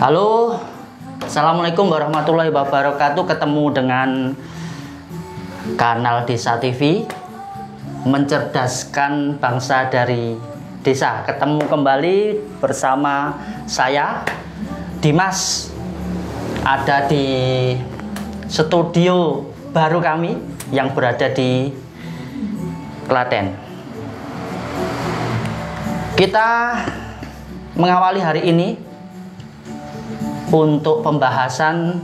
Halo, Assalamualaikum warahmatullahi wabarakatuh. Ketemu dengan kanal Desa TV, mencerdaskan bangsa dari desa. Ketemu kembali bersama saya, Dimas. Ada di studio baru kami yang berada di Klaten. Kita mengawali hari ini untuk pembahasan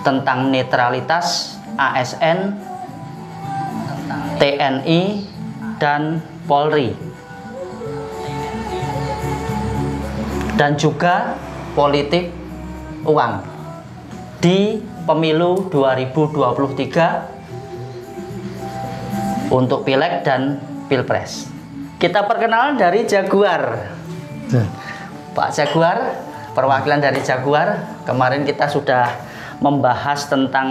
tentang netralitas ASN, TNI, dan Polri, dan juga politik uang di pemilu 2023 untuk Pileg dan Pilpres. Kita perkenalan dari Jaguar. Pak Jaguar, perwakilan dari Jaguar. Kemarin kita sudah membahas tentang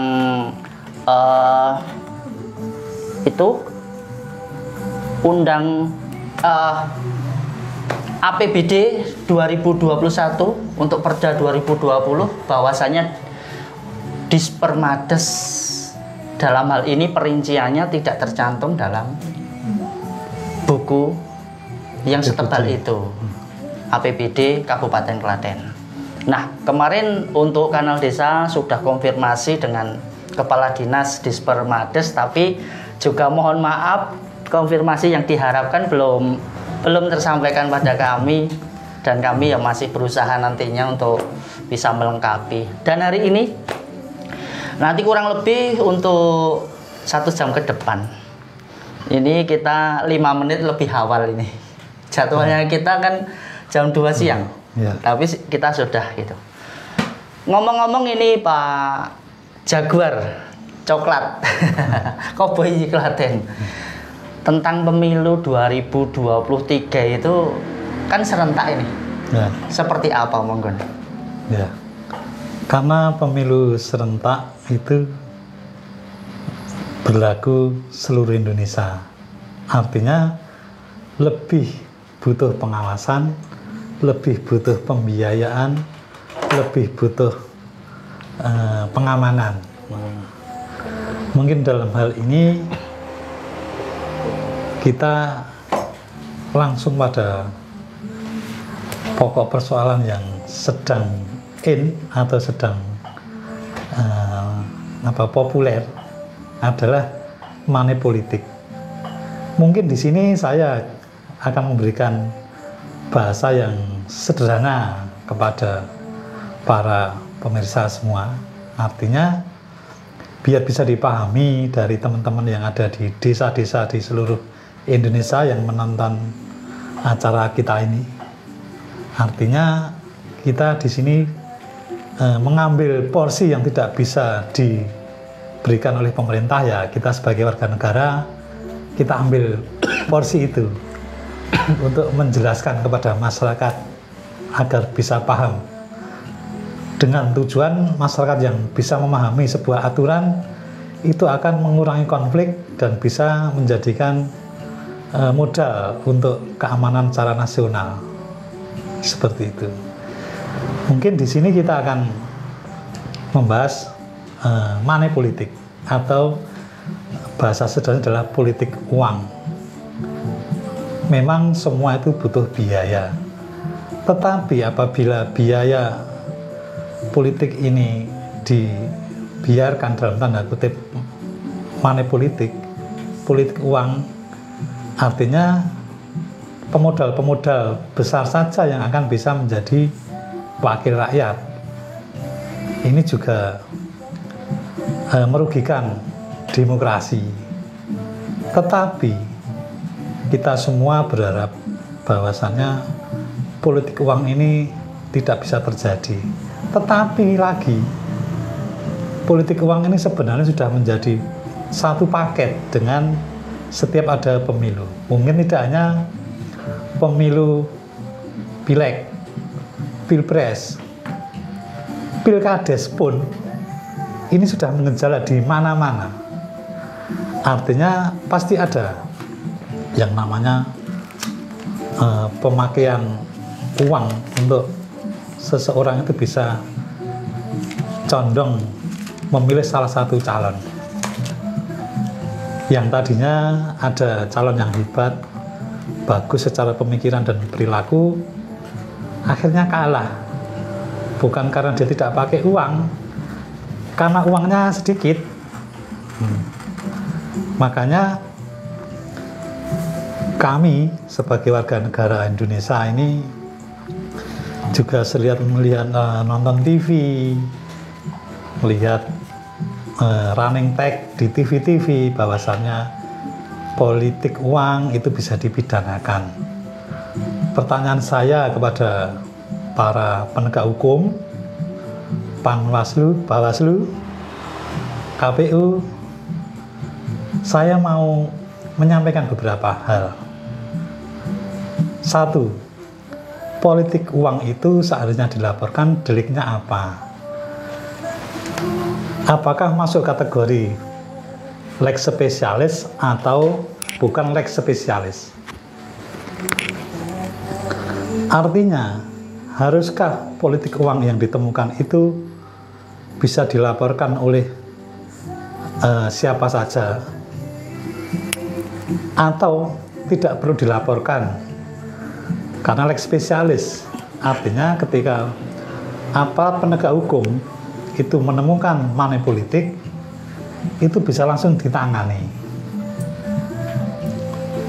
APBD 2021 untuk Perda 2020, bahwasanya Dispermades dalam hal ini perinciannya tidak tercantum dalam buku yang setebal itu, APBD Kabupaten Klaten. Nah, kemarin untuk kanal desa sudah konfirmasi dengan Kepala Dinas Dispermades, tapi juga mohon maaf, konfirmasi yang diharapkan belum tersampaikan pada kami, dan kami ya masih berusaha nantinya untuk bisa melengkapi. Dan hari ini nanti kurang lebih untuk 1 jam ke depan, ini kita 5 menit lebih awal ini. Jadwalnya kita kan jam 2 siang. Ya. Tapi kita sudah gitu. Ngomong-ngomong ini Pak Jaguar Coklat Koboi Klaten, tentang pemilu 2023 itu kan serentak ini. Ya. Seperti apa monggon? Ya. Karena pemilu serentak itu berlaku seluruh Indonesia. Artinya lebih butuh pengawasan, lebih butuh pembiayaan, lebih butuh pengamanan. Mungkin dalam hal ini kita langsung pada pokok persoalan yang sedang atau sedang populer, adalah money politik. Mungkin di sini saya akan memberikan bahasa yang sederhana kepada para pemirsa semua. Artinya biar bisa dipahami dari teman-teman yang ada di desa-desa di seluruh Indonesia yang menonton acara kita ini. Artinya kita di sini mengambil porsi yang tidak bisa diberikan oleh pemerintah, ya kita sebagai warga negara kita ambil porsi itu untuk menjelaskan kepada masyarakat agar bisa paham, dengan tujuan masyarakat yang bisa memahami sebuah aturan itu akan mengurangi konflik dan bisa menjadikan modal untuk keamanan secara nasional. Seperti itu. Mungkin di sini kita akan membahas money politik, atau bahasa sederhana adalah politik uang. Memang semua itu butuh biaya, tetapi apabila biaya politik ini dibiarkan dalam tanda kutip money politik uang, artinya pemodal besar saja yang akan bisa menjadi wakil rakyat. Ini juga merugikan demokrasi. Tetapi kita semua berharap bahwasannya politik uang ini tidak bisa terjadi. Tetapi lagi, politik uang ini sebenarnya sudah menjadi satu paket dengan setiap ada pemilu. Mungkin tidak hanya pemilu Pileg, Pilpres, Pilkades pun ini sudah mengejala di mana-mana. Artinya pasti ada yang namanya pemakaian uang untuk seseorang itu bisa condong memilih salah satu calon yang tadinya ada calon yang hebat, bagus secara pemikiran dan perilaku, akhirnya kalah. Bukan karena dia tidak pakai uang, karena uangnya sedikit. Makanya kami sebagai warga negara Indonesia ini juga melihat nonton TV, melihat running tag di TV-TV bahwasannya politik uang itu bisa dipidanakan. Pertanyaan saya kepada para penegak hukum, Panwaslu, Bawaslu, KPU, saya mau menyampaikan beberapa hal. Satu, politik uang itu seharusnya dilaporkan deliknya apa? Apakah masuk kategori lex spesialis atau bukan lex spesialis? Artinya, haruskah politik uang yang ditemukan itu bisa dilaporkan oleh siapa saja? Atau tidak perlu dilaporkan? Karena lex spesialis, artinya ketika aparat penegak hukum itu menemukan money politik, itu bisa langsung ditangani.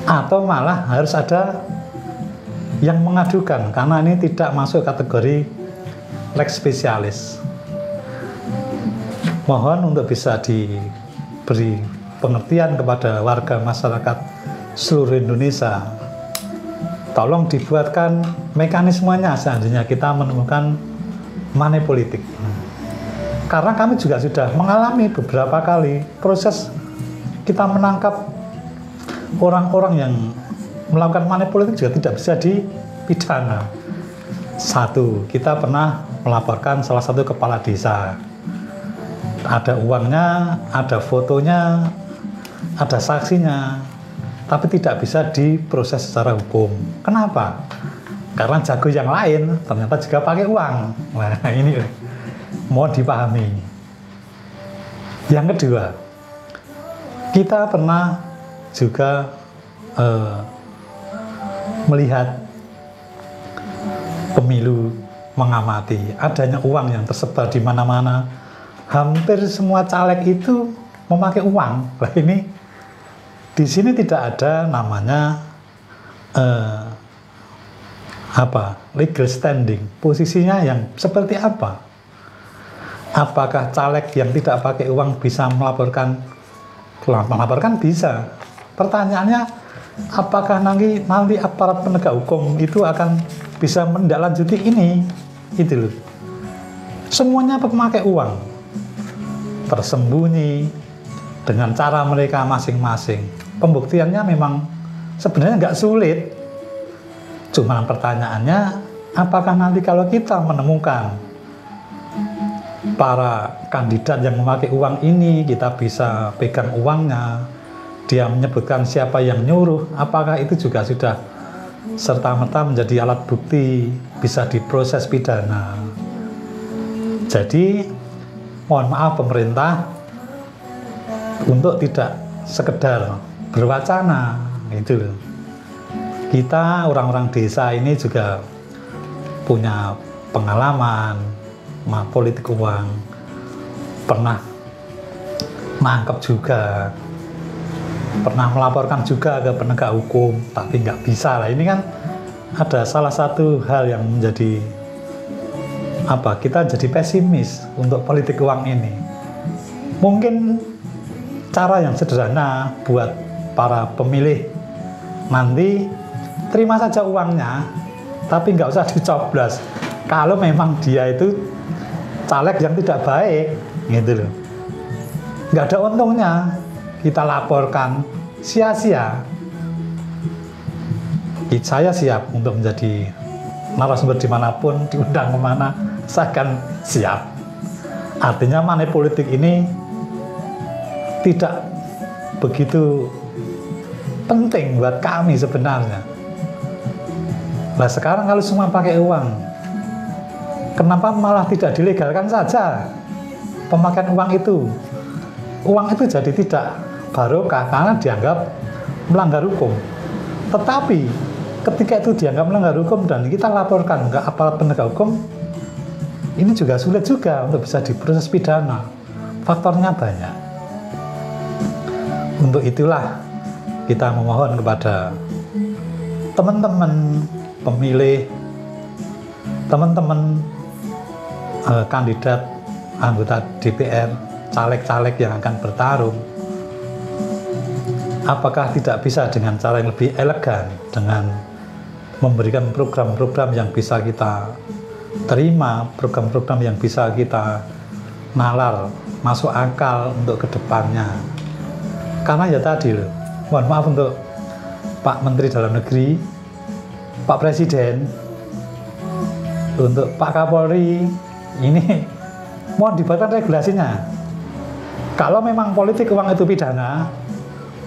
Atau malah harus ada yang mengadukan, karena ini tidak masuk kategori lex spesialis. Mohon untuk bisa diberi pengertian kepada warga masyarakat seluruh Indonesia. Tolong dibuatkan mekanismenya seandainya kita menemukan money politik. Karena kami juga sudah mengalami beberapa kali proses kita menangkap orang-orang yang melakukan money politik juga tidak bisa dipidana. Satu, kita pernah melaporkan salah satu kepala desa. Ada uangnya, ada fotonya, ada saksinya, tapi tidak bisa diproses secara hukum. Kenapa? Karena jago yang lain ternyata juga pakai uang. Nah, ini mohon dipahami. Yang kedua, kita pernah juga melihat pemilu, mengamati adanya uang yang tersebar di mana-mana. Hampir semua caleg itu memakai uang. Nah, ini di sini tidak ada namanya legal standing. Posisinya yang seperti apa? Apakah caleg yang tidak pakai uang bisa melaporkan? Melaporkan bisa. Pertanyaannya, apakah nanti aparat penegak hukum itu akan bisa menindaklanjuti ini? Itu loh. Semuanya memakai uang, tersembunyi dengan cara mereka masing-masing. Pembuktiannya memang sebenarnya nggak sulit. Cuma pertanyaannya, apakah nanti kalau kita menemukan para kandidat yang memakai uang ini, kita bisa pegang uangnya, dia menyebutkan siapa yang nyuruh, apakah itu juga sudah serta-merta menjadi alat bukti bisa diproses pidana? Jadi mohon maaf pemerintah untuk tidak sekedar berwacana gitu loh. Kita orang-orang desa ini juga punya pengalaman politik uang, pernah nangkep juga, pernah melaporkan juga ke penegak hukum, tapi nggak bisa lah. Ini kan ada salah satu hal yang menjadi kita jadi pesimis untuk politik uang ini. Mungkin cara yang sederhana buat para pemilih nanti terima saja uangnya, tapi nggak usah dicoblos kalau memang dia itu caleg yang tidak baik, gitu loh. Nggak ada untungnya kita laporkan sia-sia. Saya siap untuk menjadi narasumber dimanapun, diundang kemana, saya akan siap. Artinya money politik ini tidak begitu penting buat kami sebenarnya. Nah sekarang kalau semua pakai uang, Kenapa malah tidak dilegalkan saja pemakaian uang itu? Uang itu jadi tidak barokah karena dianggap melanggar hukum. Tetapi ketika itu dianggap melanggar hukum dan kita laporkan ke aparat penegak hukum, ini juga sulit juga untuk bisa diproses pidana. Faktornya banyak. Untuk itulah kita memohon kepada teman-teman pemilih, teman-teman kandidat anggota DPR, caleg-caleg yang akan bertarung, apakah tidak bisa dengan cara yang lebih elegan, dengan memberikan program-program yang bisa kita terima, program-program yang bisa kita nalar, masuk akal untuk kedepannya. Karena ya tadi loh, mohon maaf untuk Pak Menteri Dalam Negeri, Pak Presiden, untuk Pak Kapolri, ini mohon dibuatkan regulasinya. Kalau memang politik uang itu pidana,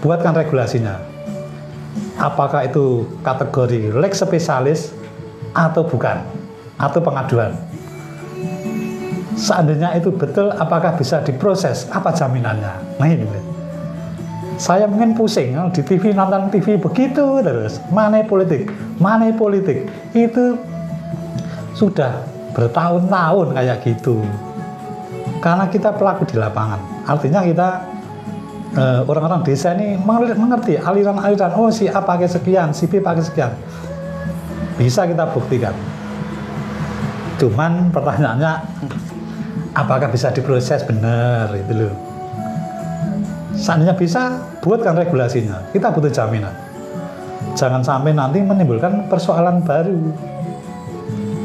buatkan regulasinya. Apakah itu kategori lex spesialis atau bukan, atau pengaduan. Seandainya itu betul, apakah bisa diproses? Apa jaminannya? Nah ini, saya mungkin pusing di TV, nonton TV begitu terus, money politik, itu sudah bertahun-tahun kayak gitu. Karena kita pelaku di lapangan, artinya kita orang-orang desa ini mengerti aliran-aliran. Oh, si A pakai sekian, si B pakai sekian, bisa kita buktikan. Cuman pertanyaannya, apakah bisa diproses benar itu loh. Seandainya bisa, buatkan regulasinya. Kita butuh jaminan. Jangan sampai nanti menimbulkan persoalan baru.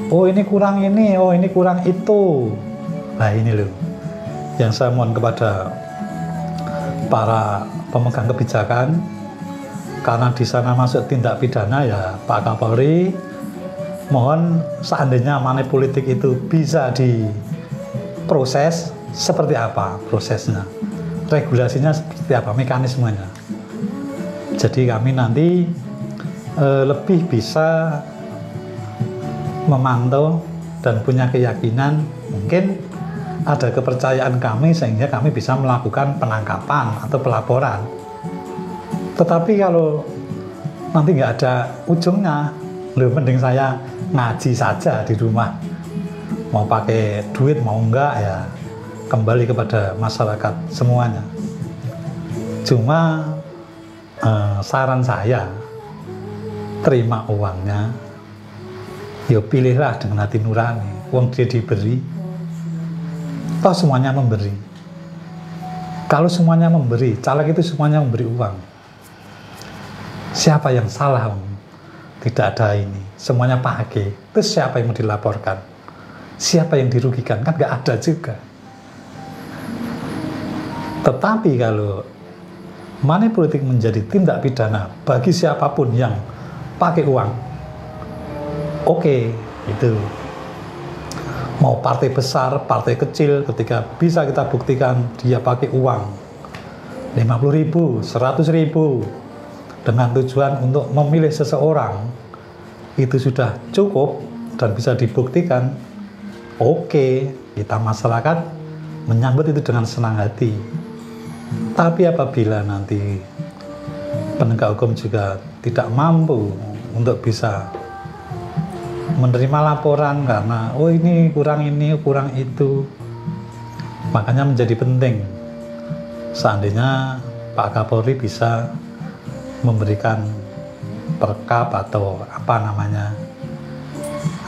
Oh ini kurang ini, oh ini kurang itu. Nah ini loh yang saya mohon kepada para pemegang kebijakan, karena di sana masuk tindak pidana ya Pak Kapolri, mohon seandainya money politik itu bisa diproses, seperti apa prosesnya, regulasinya seperti apa, mekanismenya. Jadi kami nanti lebih bisa memantau dan punya keyakinan, mungkin ada kepercayaan kami sehingga kami bisa melakukan penangkapan atau pelaporan. Tetapi kalau nanti nggak ada ujungnya, mending saya ngaji saja di rumah. Mau pakai duit mau enggak ya kembali kepada masyarakat semuanya. Cuma saran saya, terima uangnya, ya pilihlah dengan hati nurani. Uang dia diberi, toh semuanya memberi. Kalau semuanya memberi, caleg itu semuanya memberi uang, siapa yang salah? Tidak ada ini, semuanya pakai. Terus siapa yang mau dilaporkan? Siapa yang dirugikan? Kan nggak ada juga. Tetapi kalau money politik menjadi tindak pidana bagi siapapun yang pakai uang, oke, itu mau partai besar, partai kecil, ketika bisa kita buktikan dia pakai uang 50.000, 100.000 dengan tujuan untuk memilih seseorang, itu sudah cukup dan bisa dibuktikan, oke, kita masyarakat menyambut itu dengan senang hati. Tapi apabila nanti penegak hukum juga tidak mampu untuk bisa menerima laporan karena oh ini, kurang itu, makanya menjadi penting seandainya Pak Kapolri bisa memberikan perkap atau apa namanya,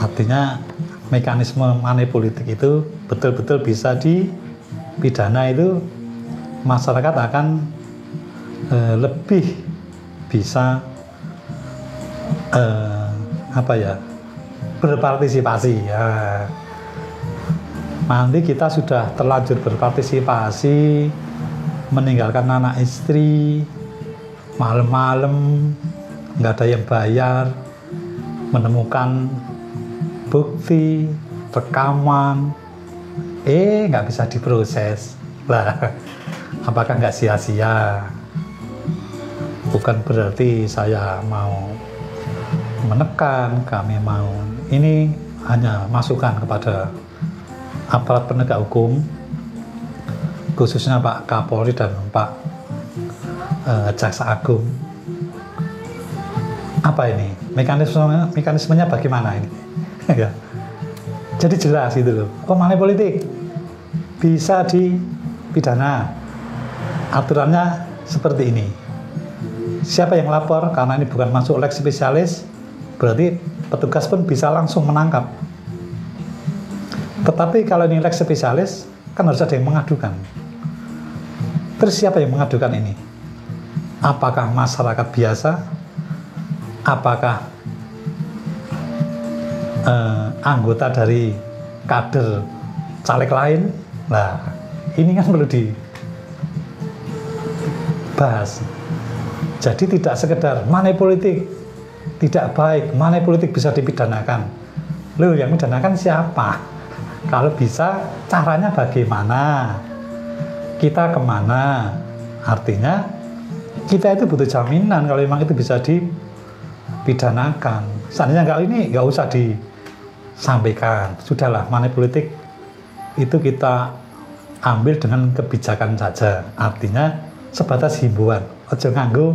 artinya mekanisme money politik itu betul-betul bisa dipidana, itu masyarakat akan lebih bisa berpartisipasi ya. Nanti kita sudah terlanjur berpartisipasi, meninggalkan anak istri, malam-malam nggak ada yang bayar, menemukan bukti rekaman, nggak bisa diproses lah. Apakah nggak sia-sia? Bukan berarti saya mau menekan, kami mau ini hanya masukan kepada aparat penegak hukum, khususnya Pak Kapolri dan Pak Jaksa Agung. Apa ini? Mekanismenya bagaimana ini? Ya. Jadi jelas gitu loh. Oh, money politik bisa dipidana. Aturannya seperti ini. Siapa yang lapor, karena ini bukan masuk lex spesialis, berarti petugas pun bisa langsung menangkap. Tetapi kalau ini lex spesialis, kan harus ada yang mengadukan. Terus siapa yang mengadukan ini? Apakah masyarakat biasa? Apakah anggota dari kader caleg lain? Nah, ini kan perlu dibahas. Jadi tidak sekedar money politik tidak baik, money politik bisa dipidanakan. Loh, yang pidanakan siapa? Kalau bisa, caranya bagaimana? Kita kemana? Artinya, kita itu butuh jaminan kalau memang itu bisa dipidanakan. Seandainya kalau ini nggak usah disampaikan. Sudahlah, money politik itu kita ambil dengan kebijakan saja. Artinya, sebatas himbauan. Ojo nganggo,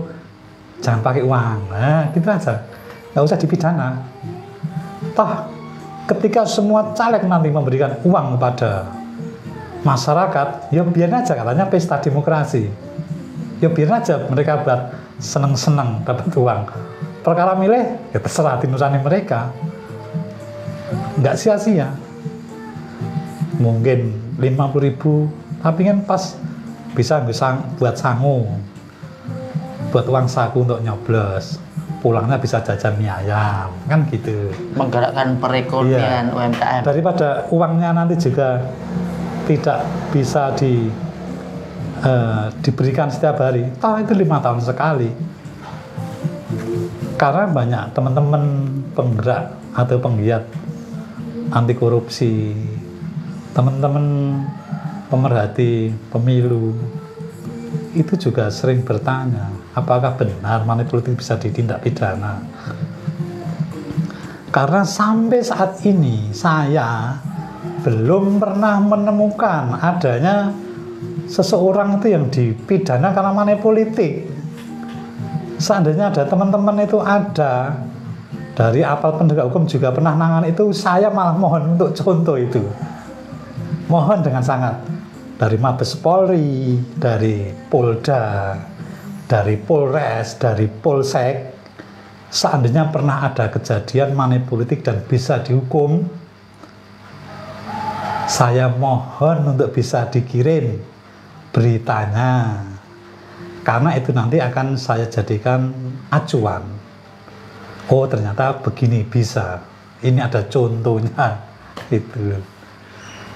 jangan pakai uang. Nah, gitu aja. Nggak usah dipidana. Toh, ketika semua caleg nanti memberikan uang kepada masyarakat, ya biar aja, katanya pesta demokrasi. Ya biar aja mereka buat seneng-seneng dapat uang. Perkara milih, ya terserah nurani mereka. Nggak sia-sia. Mungkin 50.000, tapi kan pas bisa buat sangu, buat uang saku untuk nyoblos, pulangnya bisa jajan mie ayam, kan gitu. Menggerakkan perekonomian UMKM. Daripada uangnya nanti juga tidak bisa diberikan setiap hari, toh itu 5 tahun sekali. Karena banyak teman-teman penggerak atau penggiat anti korupsi, teman-teman pemerhati pemilu, itu juga sering bertanya, apakah benar money politik bisa ditindak pidana? Karena sampai saat ini saya belum pernah menemukan adanya seseorang itu yang dipidana karena money politik. Seandainya ada teman-teman itu ada dari aparat penegak hukum juga pernah nangani itu, saya malah mohon untuk contoh itu. Mohon dengan sangat. Dari Mabes Polri, dari Polda, dari Polres, dari Polsek, seandainya pernah ada kejadian money politik dan bisa dihukum, saya mohon untuk bisa dikirim beritanya, karena itu nanti akan saya jadikan acuan. Oh, ternyata begini bisa, ini ada contohnya, itu.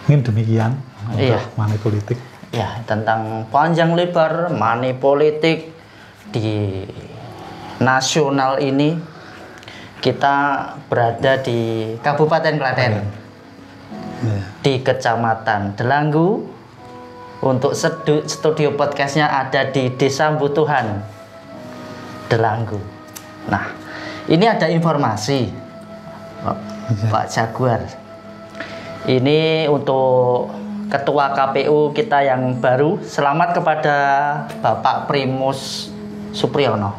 Mungkin demikian untuk money politik. Ya, tentang panjang lebar money politik di nasional ini. Kita berada di Kabupaten Klaten, di Kecamatan Delanggu. Untuk studio podcastnya ada di Desa Butuhan, Delanggu. Nah, ini ada informasi, Pak Jaguar. Ini untuk Ketua KPU kita yang baru. Selamat kepada Bapak Primus Supriyono.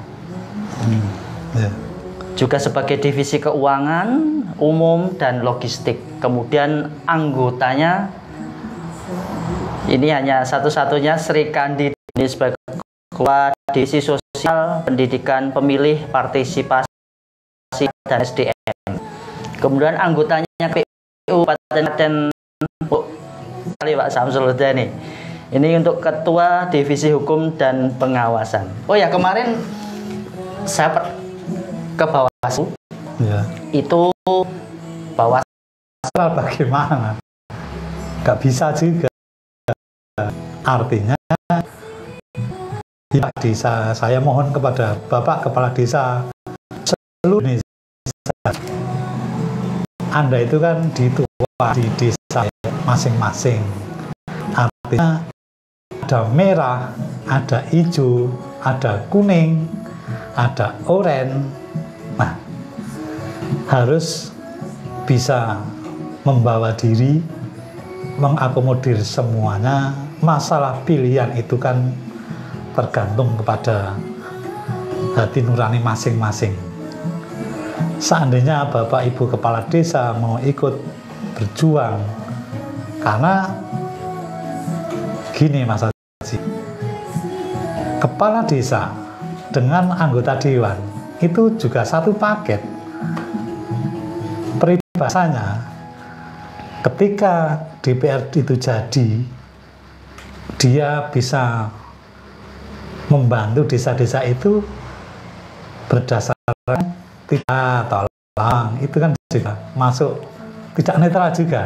Juga sebagai Divisi Keuangan Umum dan Logistik. Kemudian anggotanya ini hanya satu-satunya Sri Kandi, ini sebagai Ketua Divisi Sosial, Pendidikan, Pemilih, Partisipasi dan SDM. Kemudian anggotanya KPU Kabupaten Pak Samsul Huda nih. Ini untuk Ketua Divisi Hukum dan Pengawasan. Oh ya, kemarin saya ke Bawaslu. Ya. Itu Bawaslu bagaimana? Gak bisa juga. Artinya ya, desa, saya mohon kepada Bapak Kepala Desa seluruh Indonesia, Anda itu kan ditua di desa masing-masing. Artinya ada merah, ada hijau, ada kuning, ada oranye. Nah, harus bisa membawa diri, mengakomodir semuanya. Masalah pilihan itu kan tergantung kepada hati nurani masing-masing. Seandainya Bapak Ibu Kepala Desa mau ikut berjuang, karena gini Mas Haji, Kepala Desa dengan anggota Dewan itu juga satu paket. Peribahasanya, ketika DPR itu jadi, dia bisa membantu desa-desa itu berdasarkan tidak tolong, itu kan juga masuk tidak netral juga.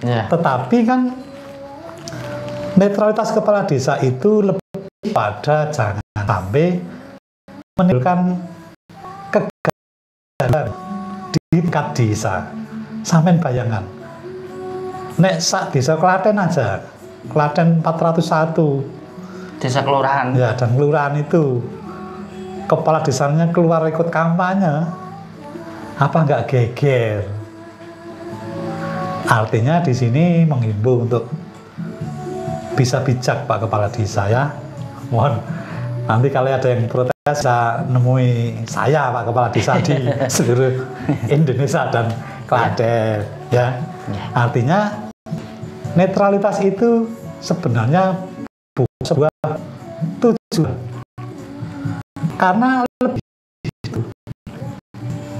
Tetapi kan netralitas kepala desa itu lebih pada jangan sampai menimbulkan kegagalan di tingkat desa. Sampean bayangan, nek sak desa Klaten aja, Klaten 401 desa kelurahan. Ya, dan kelurahan itu kepala desanya keluar ikut kampanye, apa nggak geger? Artinya di sini menghimbau untuk bisa bijak Pak Kepala Desa ya. Mohon nanti kalau ada yang protes bisa nemui saya Pak Kepala Desa di seluruh Indonesia dan Klaten ya. Artinya netralitas itu sebenarnya bukan sebuah tujuan, karena lebih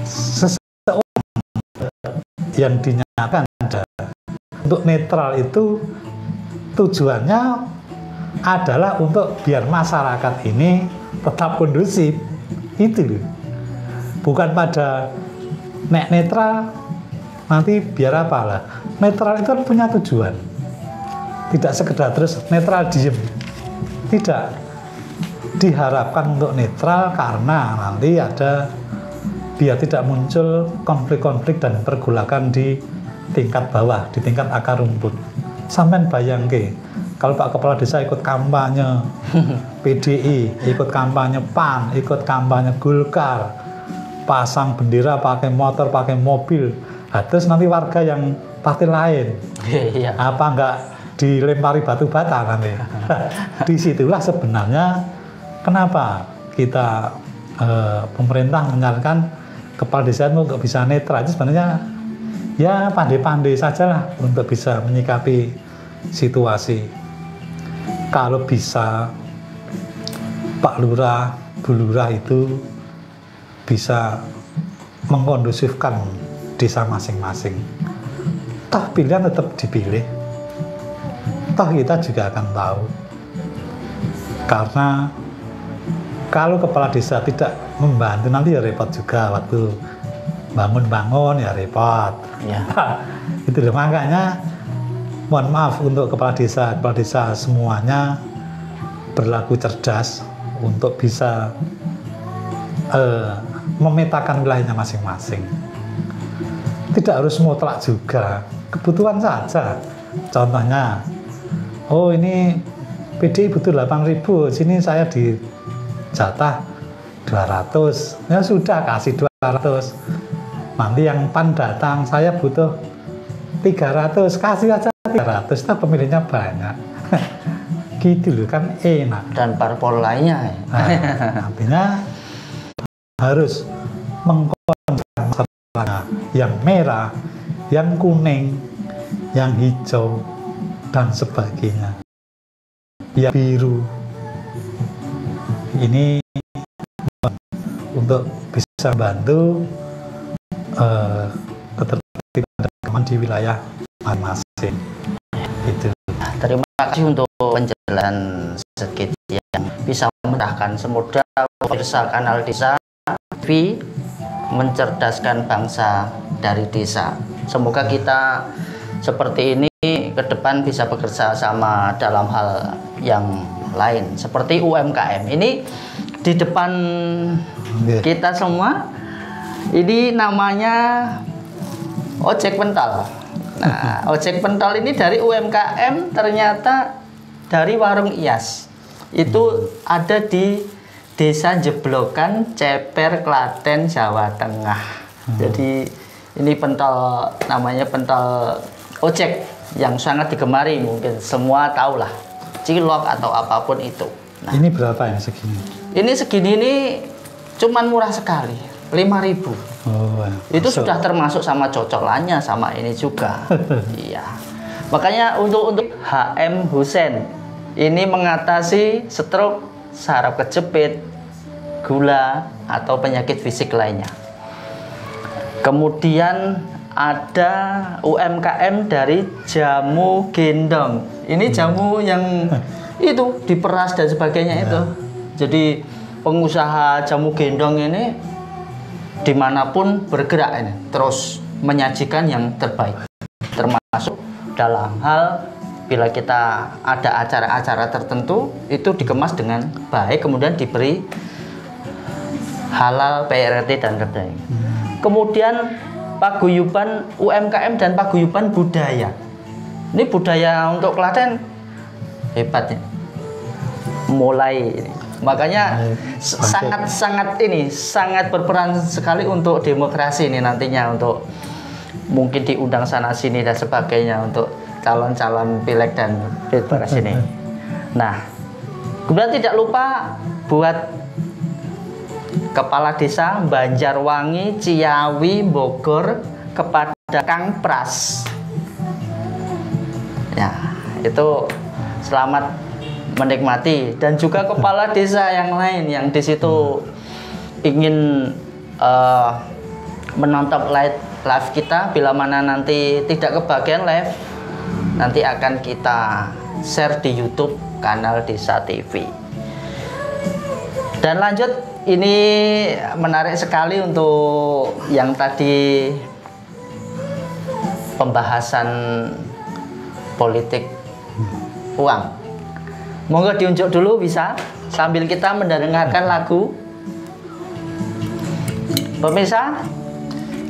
seseorang yang dinyatakan untuk netral itu tujuannya adalah untuk biar masyarakat ini tetap kondusif, itu bukan pada nek netral nanti biar apalah. Netral itu kan punya tujuan, tidak sekedar terus netral diem, tidak. Diharapkan untuk netral karena nanti ada biar tidak muncul konflik-konflik dan pergolakan di tingkat bawah, di tingkat akar rumput. Sampean bayangke kalau Pak Kepala Desa ikut kampanye PDI, ikut kampanye PAN, ikut kampanye Golkar, pasang bendera, pakai motor, pakai mobil, terus nanti warga yang partai lain, apa enggak dilempari batu bata nanti? Disitulah sebenarnya kenapa kita pemerintah menyarankan kepala desa untuk bisa netral. Itu sebenarnya ya pandai-pandai sajalah untuk bisa menyikapi situasi. Kalau bisa Pak Lurah, Bu Lurah itu bisa mengkondusifkan desa masing-masing. Toh pilihan tetap dipilih. Toh kita juga akan tahu. Karena kalau kepala desa tidak membantu nanti ya repot juga waktu bangun-bangun ya repot. Ya. Itu loh, makanya mohon maaf untuk kepala desa semuanya berlaku cerdas untuk bisa memetakan wilayahnya masing-masing. Tidak harus mutlak juga, kebutuhan saja. Contohnya, oh ini PDI butuh 8.000, sini saya di jatah 200, ya sudah kasih 200. Nanti yang PAN datang, saya butuh 300, kasih aja 300, nah pemilihnya banyak. Gitu loh, kan enak. Dan parpol lainnya. Nah, artinya harus mengkonsentrasikan masalahnya yang merah, yang kuning, yang hijau, dan sebagainya. Yang biru. Ini untuk bisa bantu ketertiban dan keamanan di wilayah masing-masing. Itu. Terima kasih untuk penjelasan sedikit yang bisa memudahkan. Semoga pemirsa Kanal Desa TV mencerdaskan bangsa dari desa. Semoga kita seperti ini ke depan bisa bekerja sama dalam hal yang lain seperti UMKM. Ini di depan kita semua ini namanya ojek pental. Nah, ojek pental ini dari UMKM ternyata dari warung Iyas. Itu ada di Desa Jeblogan, Ceper, Klaten, Jawa Tengah. Jadi Ini pentol, namanya pentol ojek yang sangat digemari, mungkin semua tahu lah, cilok atau apapun itu. Nah, ini berapa ini segini? Ini segini ini cuman murah sekali, 5.000. Oh, itu sudah termasuk sama cocolannya sama ini juga. Iya. Makanya untuk HM Hussein ini mengatasi stroke, saraf kejepit, gula atau penyakit fisik lainnya. Kemudian ada UMKM dari jamu gendong. Ini jamu yang itu diperas dan sebagainya itu. Jadi pengusaha jamu gendong ini dimanapun bergerak ini terus menyajikan yang terbaik, termasuk dalam hal bila kita ada acara-acara tertentu itu dikemas dengan baik, kemudian diberi halal, PRT dan kedai. Kemudian paguyuban UMKM dan paguyuban budaya. Ini budaya untuk Klaten hebat ya. Mulai ini. Makanya sangat berperan sekali untuk demokrasi ini nantinya, untuk mungkin diundang sana sini dan sebagainya untuk calon-calon pileg dan pilpres ini. Nah, kemudian tidak lupa buat kepala desa Banjarwangi, Ciawi, Bogor kepada Kang Pras. Ya, itu selamat menikmati, dan juga kepala desa yang lain yang di situ ingin menonton live kita. Bila mana nanti tidak kebagian live, nanti akan kita share di YouTube kanal Desa TV. Dan lanjut, ini menarik sekali untuk yang tadi pembahasan politik uang. Monggo diunjuk dulu bisa sambil kita mendengarkan lagu. Pemirsa,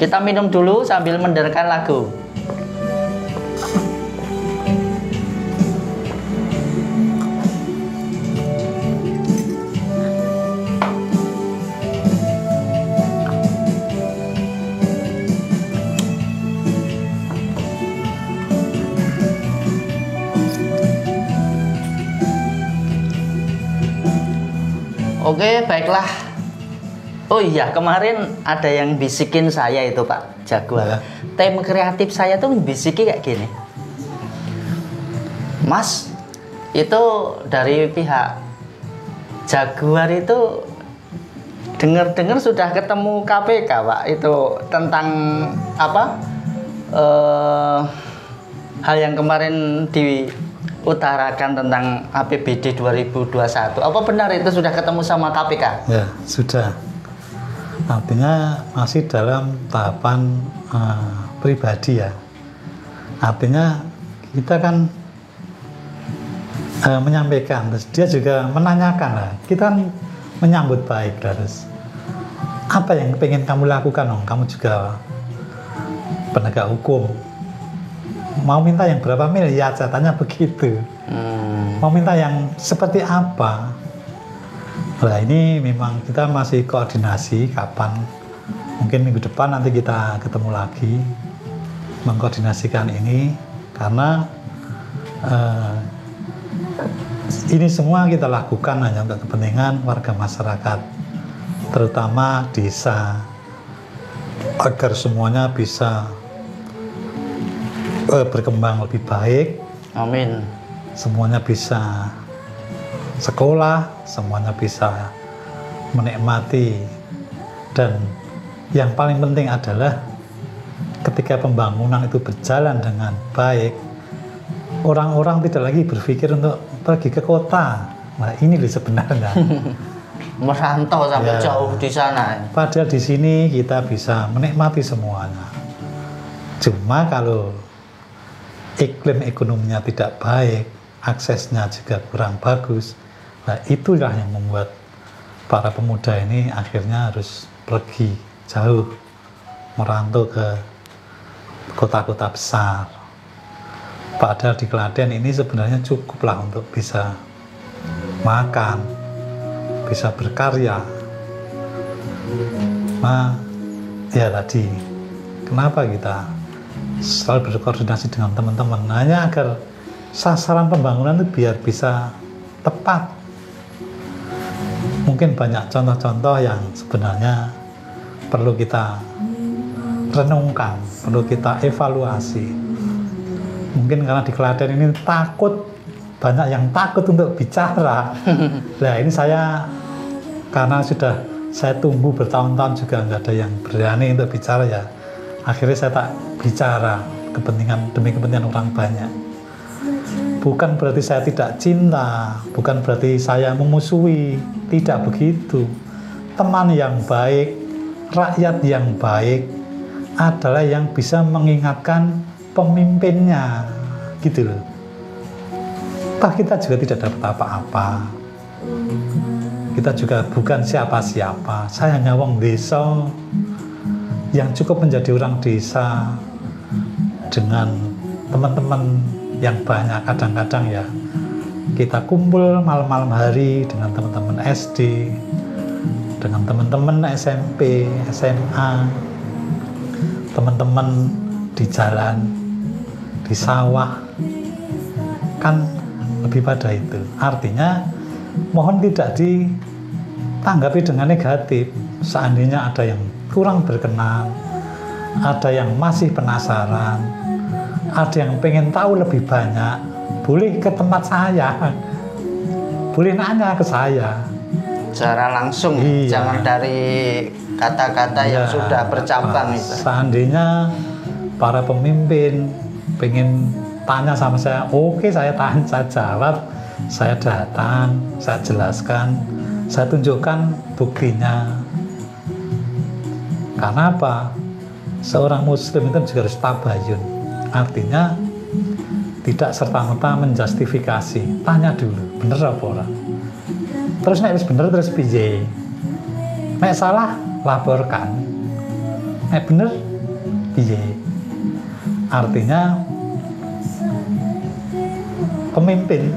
kita minum dulu sambil mendengarkan lagu. Oke, baiklah. Oh iya, kemarin ada yang bisikin saya itu Pak Jaguar. Tim kreatif saya tuh bisiki kayak gini. Mas, itu dari pihak Jaguar itu dengar-dengar sudah ketemu KPK Pak, itu tentang apa? Hal yang kemarin diutarakan tentang APBD 2021. Apa benar itu sudah ketemu sama KPK? Ya, sudah. Artinya masih dalam tahapan pribadi ya. Artinya kita kan menyampaikan, terus dia juga menanyakan lah. Kita kan menyambut baik, terus apa yang pengen kamu lakukan dong? Kamu juga penegak hukum. Mau minta yang berapa miliar? Saya tanya begitu. Mau minta yang seperti apa? Nah, ini memang kita masih koordinasi kapan. Mungkin minggu depan nanti kita ketemu lagi mengkoordinasikan ini, karena ini semua kita lakukan hanya untuk kepentingan warga masyarakat, terutama desa, agar semuanya bisa berkembang lebih baik. Amin. Semuanya bisa sekolah, semuanya bisa menikmati, dan yang paling penting adalah ketika pembangunan itu berjalan dengan baik, orang-orang tidak lagi berpikir untuk pergi ke kota. Nah, ini sebenarnya merantau sampai jauh di sana. Padahal di sini kita bisa menikmati semuanya. Cuma kalau iklim ekonominya tidak baik, aksesnya juga kurang bagus, nah itulah yang membuat para pemuda ini akhirnya harus pergi jauh, merantau ke kota-kota besar. Padahal di Klaten ini sebenarnya cukuplah untuk bisa makan, bisa berkarya. Nah, ya tadi Kenapa kita selalu berkoordinasi dengan teman-teman? Hanya agar sasaran pembangunan itu biar bisa tepat. Mungkin banyak contoh-contoh yang sebenarnya perlu kita renungkan, perlu kita evaluasi. Mungkin karena di Klaten ini banyak yang takut untuk bicara. Nah ini saya, karena sudah saya tunggu bertahun-tahun juga nggak ada yang berani untuk bicara, ya akhirnya saya tak bicara demi kepentingan orang banyak. Bukan berarti saya tidak cinta, bukan berarti saya memusuhi, tidak begitu. Teman yang baik, rakyat yang baik adalah yang bisa mengingatkan pemimpinnya, gitu loh. Toh kita juga tidak dapat apa-apa. Kita juga bukan siapa-siapa. Saya hanya wong desa yang cukup menjadi orang desa dengan teman-teman yang banyak. Kadang-kadang ya kita kumpul malam-malam hari dengan teman-teman SD, dengan teman-teman SMP, SMA, teman-teman di jalan, di sawah, kan lebih pada itu. Artinya mohon tidak ditanggapi dengan negatif. Seandainya ada yang kurang berkenan, ada yang masih penasaran, ada yang pengen tahu lebih banyak, boleh ke tempat saya, boleh nanya ke saya secara langsung. Iya. Jangan dari kata-kata yang sudah bercabang itu. Seandainya para pemimpin pengen tanya sama saya, oke, saya tanya, saya jawab, saya datang, saya jelaskan, saya tunjukkan buktinya. Karena apa? Seorang muslim itu juga harus tabayun. Artinya tidak serta-merta menjustifikasi. Tanya dulu, bener apa orang? Terus nek wis bener terus piye? Nek salah laporkan. Nek bener piye? Artinya pemimpin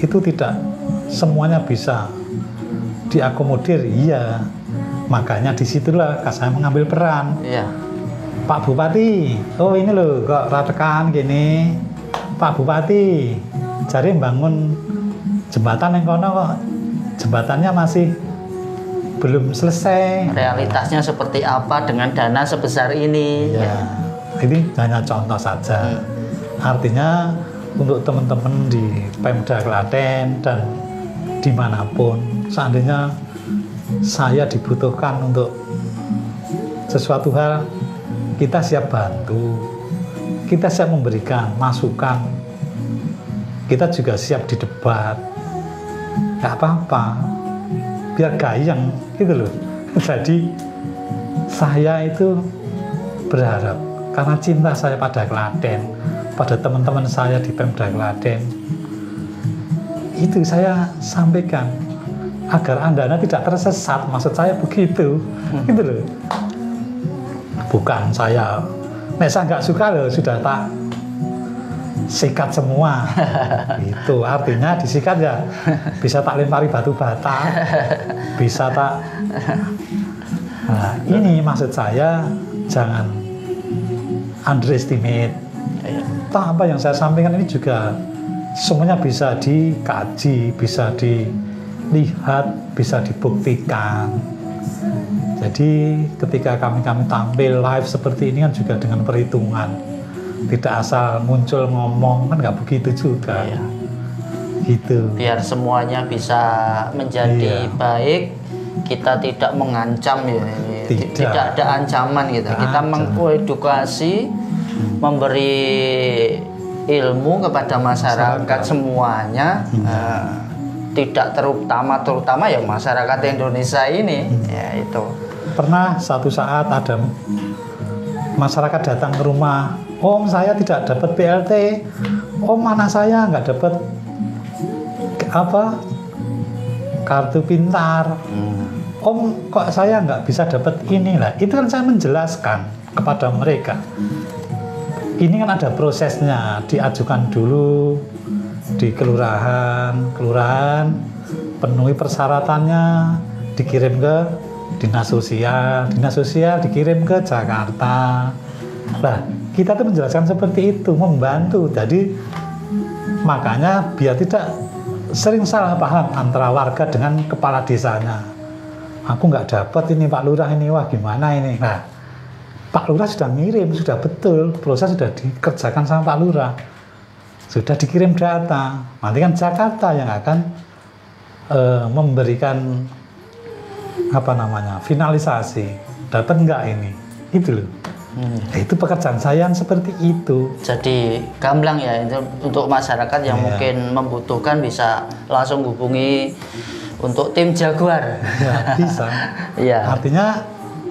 itu tidak semuanya bisa diakomodir, iya. Makanya disitulah saya mengambil peran. Iya. Pak Bupati, oh ini loh kok ratekan gini. Pak Bupati, cari bangun jembatan yang kono kok jembatannya masih belum selesai. Realitasnya seperti apa dengan dana sebesar ini? Ya, ini hanya contoh saja. Artinya untuk teman-teman di Pemda Klaten dan dimanapun, seandainya saya dibutuhkan untuk sesuatu hal, kita siap bantu, kita siap memberikan masukan, kita juga siap didebat, nggak apa-apa, biar gayeng gitu loh. Jadi saya itu berharap karena cinta saya pada Klaten, pada teman-teman saya di Pemda Klaten, itu saya sampaikan agar Anda tidak tersesat, maksud saya begitu, gitu loh. Bukan saya, saya nggak suka loh, sudah tak sikat semua. Itu artinya disikat ya, bisa tak lempari batu bata, bisa tak. Nah, ini maksud saya jangan underestimate. Toh apa yang saya sampaikan ini juga semuanya bisa dikaji, bisa dilihat, bisa dibuktikan. Jadi ketika kami tampil live seperti ini kan juga dengan perhitungan, tidak asal muncul ngomong, kan nggak begitu juga. Iya. Gitu. Biar semuanya bisa menjadi baik, kita tidak mengancam ya. Tidak ada ancaman gitu. Kita mengedukasi, memberi ilmu kepada masyarakat semuanya. Tidak terutama ya masyarakat Indonesia ini, ya itu. Pernah satu saat ada masyarakat datang ke rumah, Om saya tidak dapat BLT, Om anak saya nggak dapat kartu pintar, Om kok saya nggak bisa dapat inilah. Itu kan saya menjelaskan kepada mereka. Ini kan ada prosesnya, diajukan dulu di kelurahan penuhi persyaratannya, dikirim ke dinas sosial dikirim ke Jakarta. Nah, kita tuh menjelaskan seperti itu, membantu. Jadi makanya biar tidak sering salah paham antara warga dengan kepala desanya. Aku nggak dapat ini Pak Lurah ini, wah gimana ini. Nah, Pak Lurah sudah ngirim, sudah betul, proses sudah dikerjakan sama Pak Lurah, sudah dikirim data. Nanti kan Jakarta yang akan memberikan apa namanya, finalisasi, dapat nggak ini, itu loh. Itu pekerjaan saya seperti itu. Jadi gamblang ya, itu untuk masyarakat yang mungkin membutuhkan bisa langsung hubungi untuk tim Jaguar. Ya, bisa. Iya. Artinya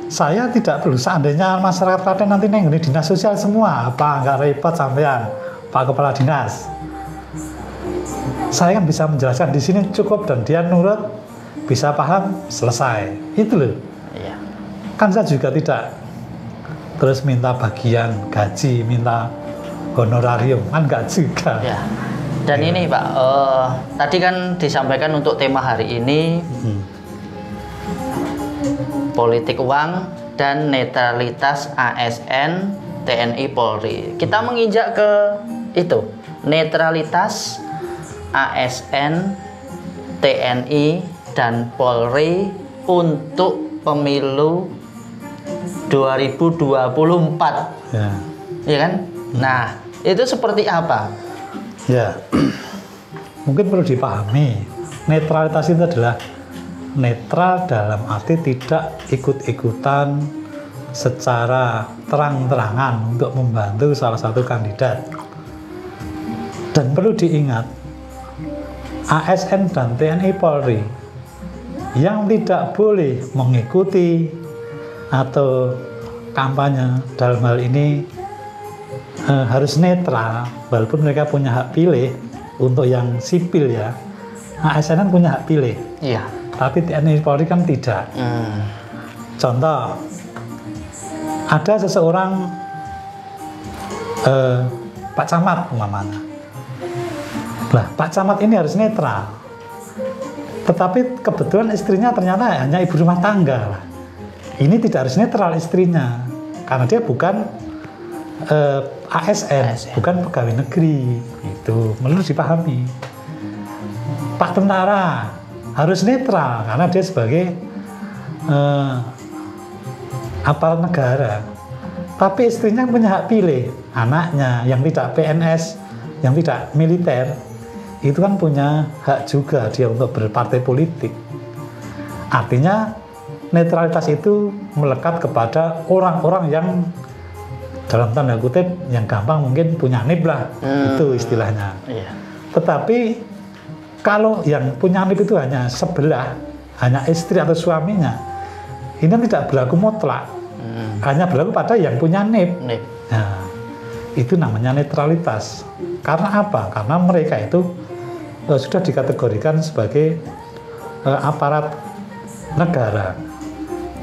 saya tidak perlu, seandainya masyarakat Klaten nanti neng ini dinas sosial semua, apa nggak repot sampean Pak Kepala Dinas. Saya kan bisa menjelaskan di sini cukup dan dia nurut, bisa paham, selesai. Itu loh. Iya. Kan saya juga tidak terus minta bagian gaji, minta honorarium, kan nggak juga. Ya. Dan ini Pak, tadi kan disampaikan untuk tema hari ini politik uang dan netralitas ASN, TNI, Polri. Kita menginjak ke itu, netralitas ASN, TNI, dan Polri untuk pemilu 2024. Ya. Iya kan? Nah, itu seperti apa? Ya, mungkin perlu dipahami, netralitas itu adalah netral dalam arti tidak ikut-ikutan secara terang-terangan untuk membantu salah satu kandidat. Dan perlu diingat, ASN dan TNI Polri yang tidak boleh mengikuti atau kampanye dalam hal ini harus netral, walaupun mereka punya hak pilih. Untuk yang sipil ya, ASN kan punya hak pilih. Iya. Tapi TNI Polri kan tidak. Contoh, ada seseorang Pak Camat umpamanya. Lah, Pak Camat ini harus netral. Tetapi kebetulan istrinya ternyata hanya ibu rumah tangga. Ini tidak harus netral istrinya, karena dia bukan ASN, bukan pegawai negeri. Itu perlu dipahami. Pak tentara harus netral karena dia sebagai aparat negara. Tapi istrinya punya hak pilih. Anaknya yang tidak PNS, yang tidak militer, itu kan punya hak juga dia untuk berpartai politik. Artinya netralitas itu melekat kepada orang-orang yang dalam tanda kutip yang gampang mungkin punya NIP lah, itu istilahnya. Iya. Tetapi kalau yang punya NIP itu hanya sebelah, hanya istri atau suaminya, ini tidak berlaku mutlak, hanya berlaku pada yang punya NIP. Nah, itu namanya netralitas. Karena apa? Karena mereka itu sudah dikategorikan sebagai aparat negara.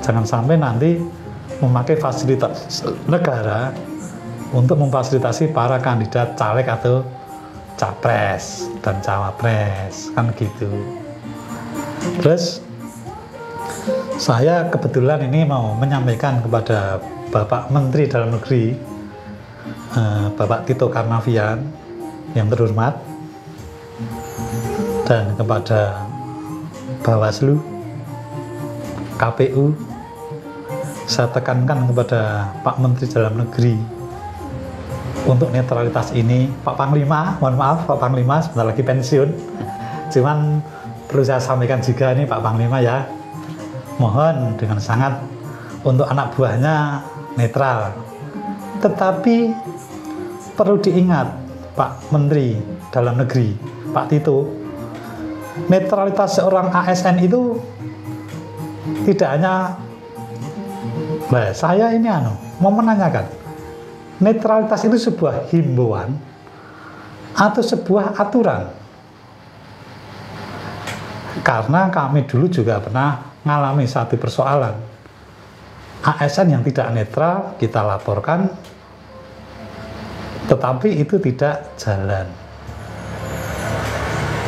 Jangan sampai nanti memakai fasilitas negara untuk memfasilitasi para kandidat caleg atau capres dan cawapres, kan gitu. Terus saya kebetulan ini mau menyampaikan kepada Bapak Menteri Dalam Negeri, Bapak Tito Karnavian yang terhormat, dan kepada Bawaslu, KPU, saya tekankan kepada Pak Menteri Dalam Negeri untuk netralitas ini. Pak Panglima, mohon maaf Pak Panglima sebentar lagi pensiun, cuman perlu saya sampaikan juga nih Pak Panglima ya, mohon dengan sangat untuk anak buahnya netral. Tetapi perlu diingat Pak Menteri Dalam Negeri, Pak Tito, netralitas seorang ASN itu tidak hanya, saya ini mau menanyakan, netralitas itu sebuah himbauan atau sebuah aturan? Karena kami dulu juga pernah mengalami satu persoalan, ASN yang tidak netral kita laporkan, tetapi itu tidak jalan.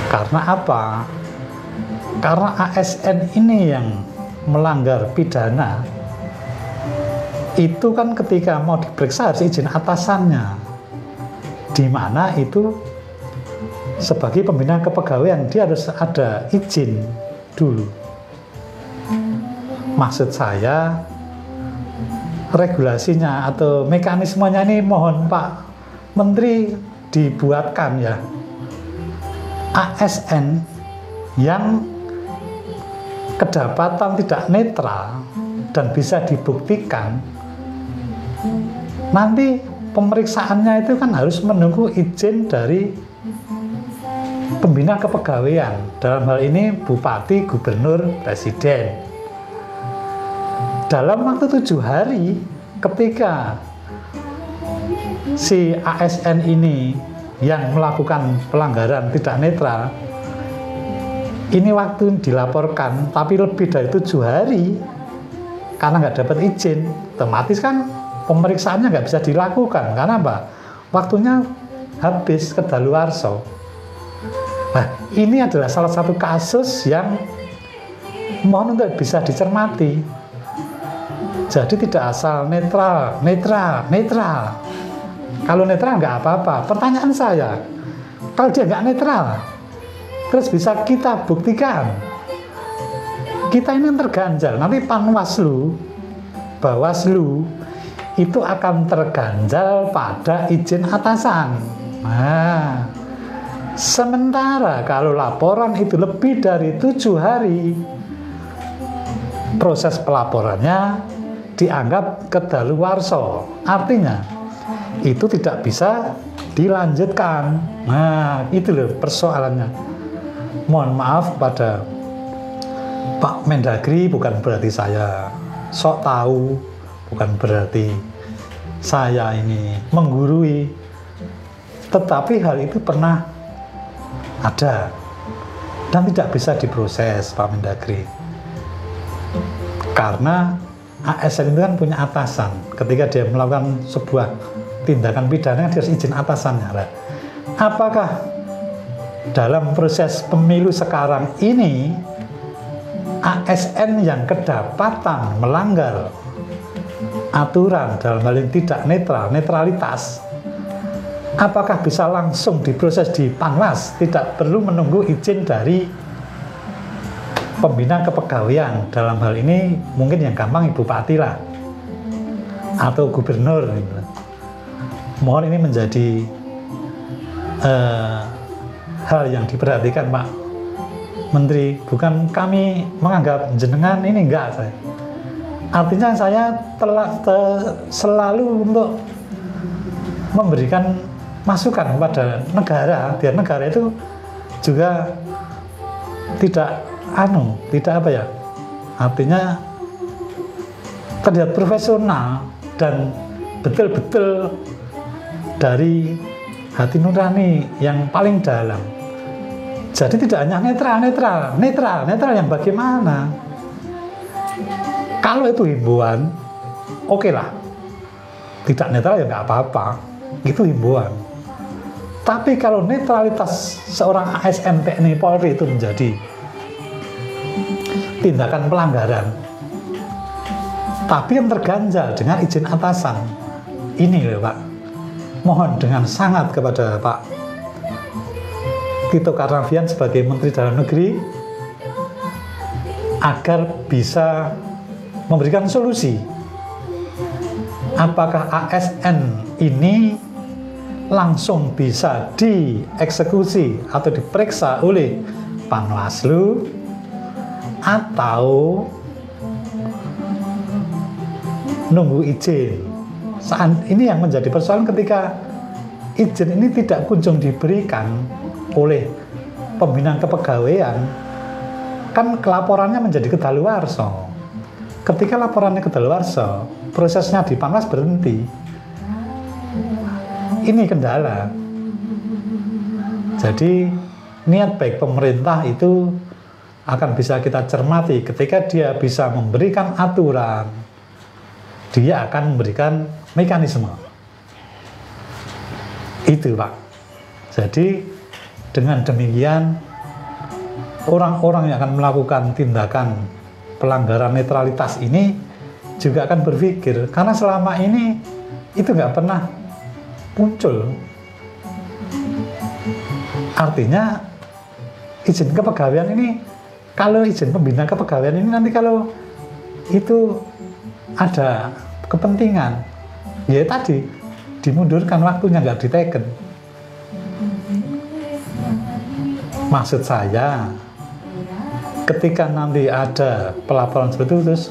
Karena apa? Karena ASN ini yang melanggar pidana, itu kan ketika mau diperiksa harus izin atasannya, di mana itu sebagai pembina kepegawaian dia harus ada izin dulu. Maksud saya regulasinya atau mekanismenya ini mohon Pak Menteri dibuatkan ya, ASN yang kedapatan tidak netral dan bisa dibuktikan, nanti pemeriksaannya itu kan harus menunggu izin dari pembina kepegawaian, dalam hal ini bupati, gubernur, presiden. Dalam waktu 7 hari ketika si ASN ini yang melakukan pelanggaran tidak netral, ini waktu dilaporkan tapi lebih dari 7 hari karena nggak dapat izin, otomatis kan pemeriksaannya nggak bisa dilakukan. Karena apa? Waktunya habis, kedaluarsa. Nah, ini adalah salah satu kasus yang mohon untuk bisa dicermati. Jadi tidak asal netral. Kalau netral nggak apa-apa. Pertanyaan saya, kalau dia nggak netral, terus bisa kita buktikan, kita ini terganjal. Nanti Panwaslu, Bawaslu itu akan terganjal pada izin atasan. Nah, sementara kalau laporan itu lebih dari 7 hari, proses pelaporannya dianggap kedaluarsa. Artinya itu tidak bisa dilanjutkan. Nah, itu loh persoalannya. Mohon maaf kepada Pak Mendagri, bukan berarti saya sok tahu, bukan berarti saya ini menggurui, tetapi hal itu pernah ada dan tidak bisa diproses Pak Mendagri, karena ASN itu kan punya atasan. Ketika dia melakukan sebuah tindakan pidana, dia harus izin atasannya. Apakah dalam proses pemilu sekarang ini ASN yang kedapatan melanggar aturan dalam hal ini tidak netral, netralitas, apakah bisa langsung diproses di Panwas, tidak perlu menunggu izin dari pembina kepegawaian? Dalam hal ini mungkin yang gampang Ibu Bupati lah atau gubernur gitu. Mohon ini menjadi hal yang diperhatikan Pak Menteri. Bukan kami menganggap jenengan ini, enggak saya. Artinya saya selalu untuk memberikan masukan kepada negara, biar negara itu juga tidak apa ya, artinya terlihat profesional dan betul-betul dari hati nurani yang paling dalam. Jadi tidak hanya netral yang bagaimana? Kalau itu himbauan, oke lah. Tidak netral ya nggak apa-apa, itu himbauan. Tapi kalau netralitas seorang ASN TNI Polri itu menjadi tindakan pelanggaran, tapi yang terganjal dengan izin atasan, ini loh Pak, mohon dengan sangat kepada Pak Tito Karnavian sebagai Menteri Dalam Negeri agar bisa memberikan solusi. Apakah ASN ini langsung bisa dieksekusi atau diperiksa oleh Panwaslu, atau nunggu izin? Saat ini yang menjadi persoalan, ketika izin ini tidak kunjung diberikan oleh pembina kepegawaian, kan laporannya menjadi kedaluarsa. Ketika laporannya kedaluarsa, prosesnya di Panwas berhenti. Ini kendala. Jadi niat baik pemerintah itu akan bisa kita cermati ketika dia bisa memberikan aturan, dia akan memberikan mekanisme. Itu Pak. Jadi dengan demikian orang-orang yang akan melakukan tindakan pelanggaran netralitas ini juga akan berpikir, karena selama ini itu nggak pernah muncul. Artinya izin kepegawaian ini, kalau izin pembina kepegawaian ini nanti kalau itu ada kepentingan, ya tadi dimundurkan waktunya, nggak diteken. Maksud saya, ketika nanti ada pelaporan seperti itu, terus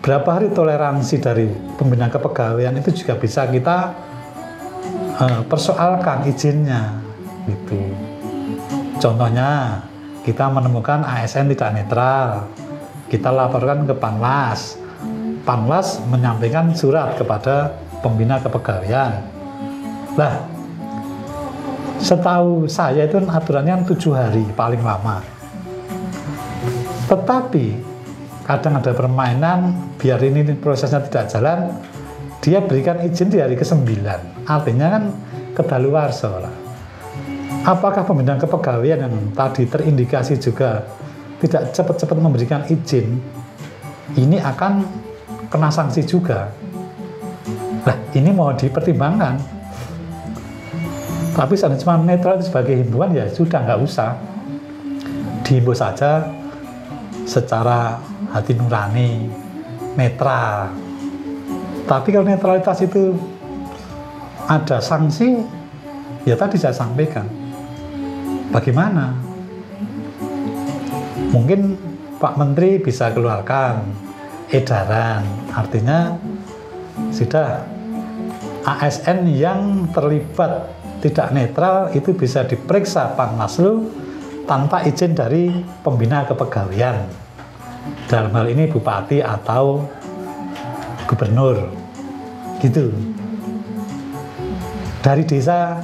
berapa hari toleransi dari pembina kepegawaian itu juga bisa kita persoalkan izinnya, gitu. Contohnya, kita menemukan ASN tidak netral, kita laporkan ke Panwas. Panwas menyampaikan surat kepada pembina kepegawaian. Lah, setahu saya itu aturannya 7 hari paling lama. Tetapi kadang ada permainan, biar ini prosesnya tidak jalan, dia berikan izin di hari ke-9. Artinya kan kedaluwarsa lah. Apakah pembina kepegawaian yang tadi terindikasi juga tidak cepat-cepat memberikan izin, ini akan kena sanksi juga? Nah, ini mau dipertimbangkan. Tapi seandainya cuma netral sebagai himbauan, ya sudah, nggak usah. Dihimbau saja secara hati nurani, netral. Tapi kalau netralitas itu ada sanksi, ya tadi saya sampaikan. Bagaimana? Mungkin Pak Menteri bisa keluarkan edaran, artinya sudah ASN yang terlibat tidak netral itu bisa diperiksa Panwaslu tanpa izin dari pembina kepegawaian. Dalam hal ini bupati atau gubernur, gitu. Dari desa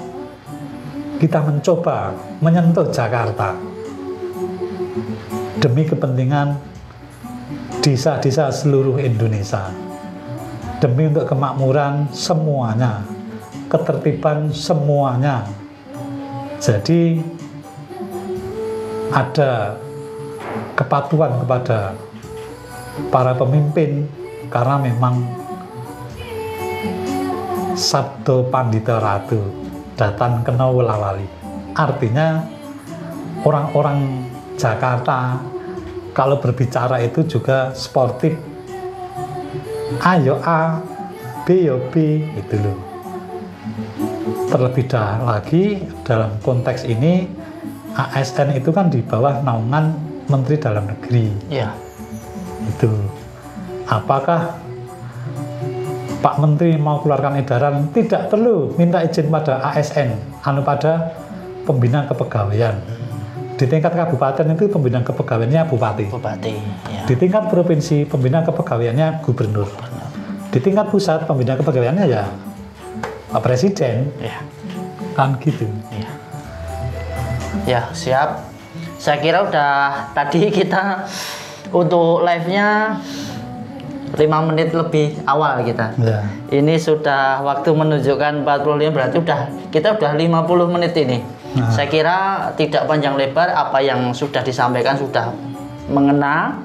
kita mencoba menyentuh Jakarta demi kepentingan desa-desa seluruh Indonesia, demi untuk kemakmuran semuanya, ketertiban semuanya. Jadi ada kepatuhan kepada para pemimpin, karena memang Sabdo Pandita Ratu datang kena welawali. Artinya orang-orang Jakarta kalau berbicara itu juga sportif. Ayo A, B yo B, itu loh. Terlebih lagi dalam konteks ini, ASN itu kan di bawah naungan Menteri Dalam Negeri. Iya. Itu. Apakah Pak Menteri mau keluarkan edaran tidak perlu minta izin pada ASN, pada pembina kepegawaian? Di tingkat kabupaten itu pembina kepegawaiannya bupati. Bupati, ya. Di tingkat provinsi pembina kepegawaiannya gubernur. Di tingkat pusat pembina kepegawaiannya ya Pak Presiden. Ya. Kan gitu. Ya. Ya, siap. Saya kira udah tadi kita untuk live-nya 5 menit lebih awal kita. Ya. Ini sudah waktu menunjukkan 45, berarti kita udah 50 menit ini. Nah. Saya kira tidak panjang lebar, apa yang sudah disampaikan sudah mengena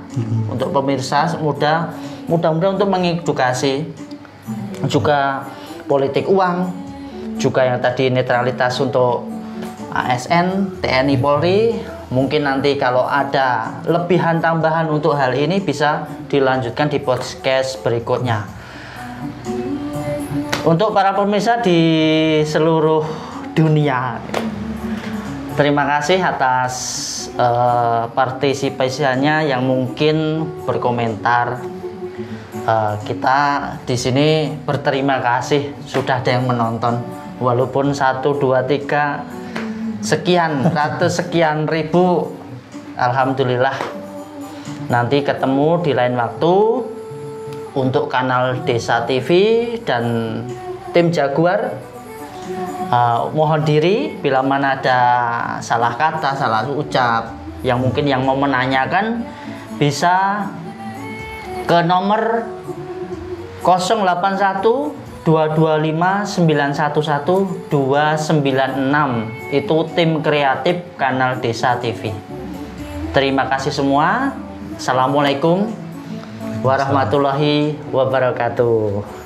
untuk pemirsa. Mudah-mudahan untuk mengedukasi juga politik uang, juga yang tadi netralitas untuk ASN, TNI, Polri. Mungkin nanti kalau ada lebihan tambahan untuk hal ini bisa dilanjutkan di podcast berikutnya. Untuk para pemirsa di seluruh dunia, terima kasih atas partisipasinya yang mungkin berkomentar. Kita di sini berterima kasih sudah ada yang menonton, walaupun 1, 2, 3 sekian ratus sekian ribu, alhamdulillah. Nanti ketemu di lain waktu. Untuk kanal Desa TV dan tim Jaguar, mohon diri bila mana ada salah kata, salah ucap, yang mungkin yang mau menanyakan bisa ke nomor 081 225 911 296. Itu tim kreatif kanal Desa TV. Terima kasih semua. Assalamualaikum warahmatullahi wabarakatuh.